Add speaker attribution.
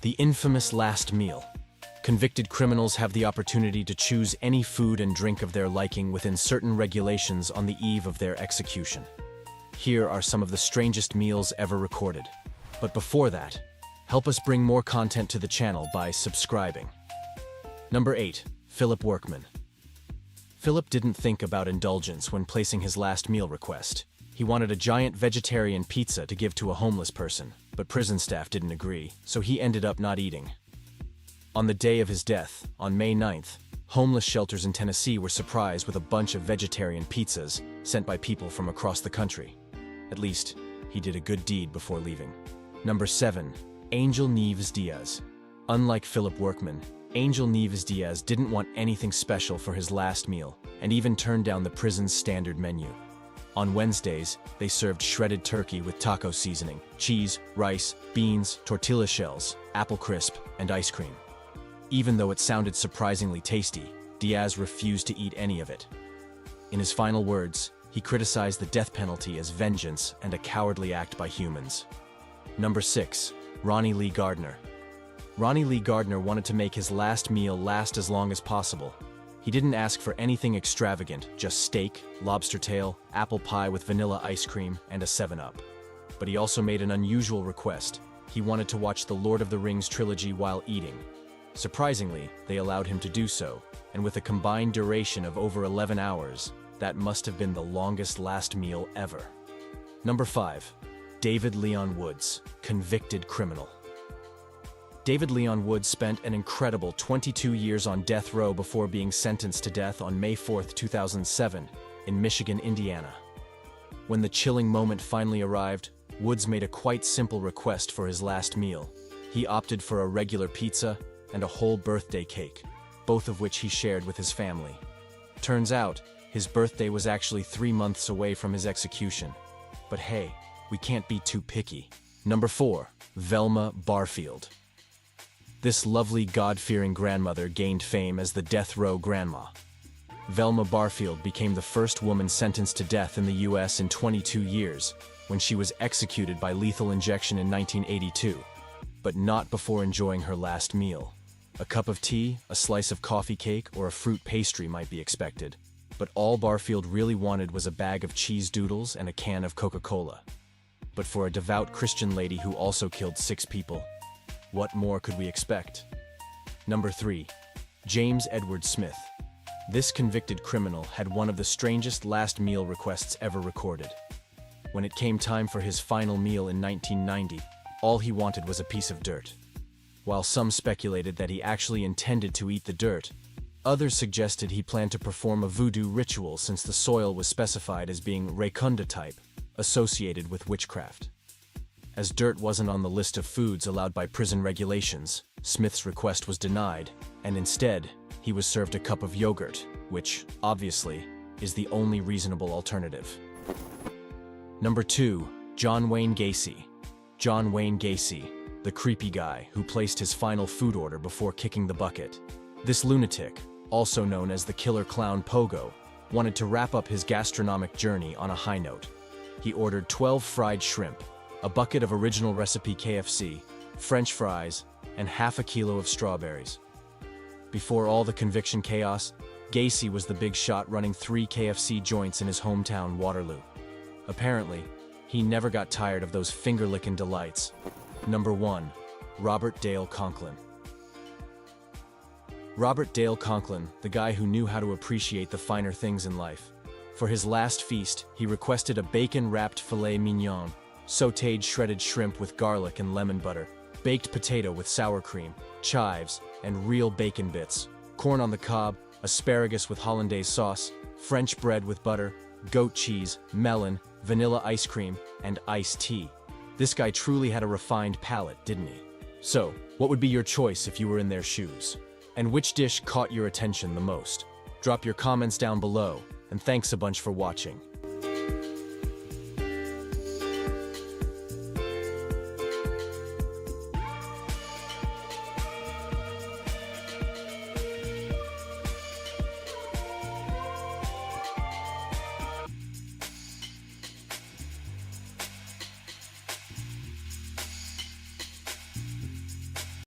Speaker 1: The infamous last meal. Convicted criminals have the opportunity to choose any food and drink of their liking within certain regulations on the eve of their execution. Here are some of the strangest meals ever recorded. But before that, help us bring more content to the channel by subscribing. Number 8. Philip Workman. Philip didn't think about indulgence when placing his last meal request. He wanted a giant vegetarian pizza to give to a homeless person, but prison staff didn't agree, so he ended up not eating. On the day of his death, on May 9th, homeless shelters in Tennessee were surprised with a bunch of vegetarian pizzas sent by people from across the country. At least, he did a good deed before leaving. Number 7. Angel Nieves Diaz. Unlike Philip Workman, Angel Nieves Diaz didn't want anything special for his last meal and even turned down the prison's standard menu. On Wednesdays, they served shredded turkey with taco seasoning, cheese, rice, beans, tortilla shells, apple crisp, and ice cream. Even though it sounded surprisingly tasty, Diaz refused to eat any of it. In his final words, he criticized the death penalty as vengeance and a cowardly act by humans. Number 6. Ronnie Lee Gardner. Ronnie Lee Gardner wanted to make his last meal last as long as possible. He didn't ask for anything extravagant, just steak, lobster tail, apple pie with vanilla ice cream, and a 7-Up. But he also made an unusual request. He wanted to watch the Lord of the Rings trilogy while eating. Surprisingly, they allowed him to do so, and with a combined duration of over 11 hours, that must have been the longest last meal ever. Number 5. David Leon Woods, convicted criminal. David Leon Woods spent an incredible 22 years on death row before being sentenced to death on May 4, 2007, in Michigan, Indiana. When the chilling moment finally arrived, Woods made a quite simple request for his last meal. He opted for a regular pizza and a whole birthday cake, both of which he shared with his family. Turns out, his birthday was actually 3 months away from his execution. But hey, we can't be too picky. Number 4. Velma Barfield. This lovely God-fearing grandmother gained fame as the death row grandma. Velma Barfield became the first woman sentenced to death in the U.S. in 22 years, when she was executed by lethal injection in 1982, but not before enjoying her last meal. A cup of tea, a slice of coffee cake, or a fruit pastry might be expected, but all Barfield really wanted was a bag of cheese doodles and a can of Coca-Cola. But for a devout Christian lady who also killed 6 people, what more could we expect? Number 3. James Edward Smith. This convicted criminal had one of the strangest last meal requests ever recorded. When it came time for his final meal in 1990, all he wanted was a piece of dirt. While some speculated that he actually intended to eat the dirt, others suggested he planned to perform a voodoo ritual since the soil was specified as being Rekunda type, associated with witchcraft. As dirt wasn't on the list of foods allowed by prison regulations, Smith's request was denied, and instead, he was served a cup of yogurt, which, obviously, is the only reasonable alternative. Number 2. John Wayne Gacy. John Wayne Gacy, the creepy guy who placed his final food order before kicking the bucket. This lunatic, also known as the killer clown Pogo, wanted to wrap up his gastronomic journey on a high note. He ordered 12 fried shrimp, a bucket of original recipe KFC, French fries, and half a kilo of strawberries. Before all the conviction chaos, Gacy was the big shot running 3 KFC joints in his hometown, Waterloo. Apparently, he never got tired of those finger-licking delights. Number 1. Robert Dale Conklin. Robert Dale Conklin, the guy who knew how to appreciate the finer things in life. For his last feast, he requested a bacon-wrapped filet mignon, sautéed shredded shrimp with garlic and lemon butter, baked potato with sour cream, chives, and real bacon bits, corn on the cob, asparagus with hollandaise sauce, French bread with butter, goat cheese, melon, vanilla ice cream, and iced tea. This guy truly had a refined palate, didn't he? So, what would be your choice if you were in their shoes? And which dish caught your attention the most? Drop your comments down below, and thanks a bunch for watching.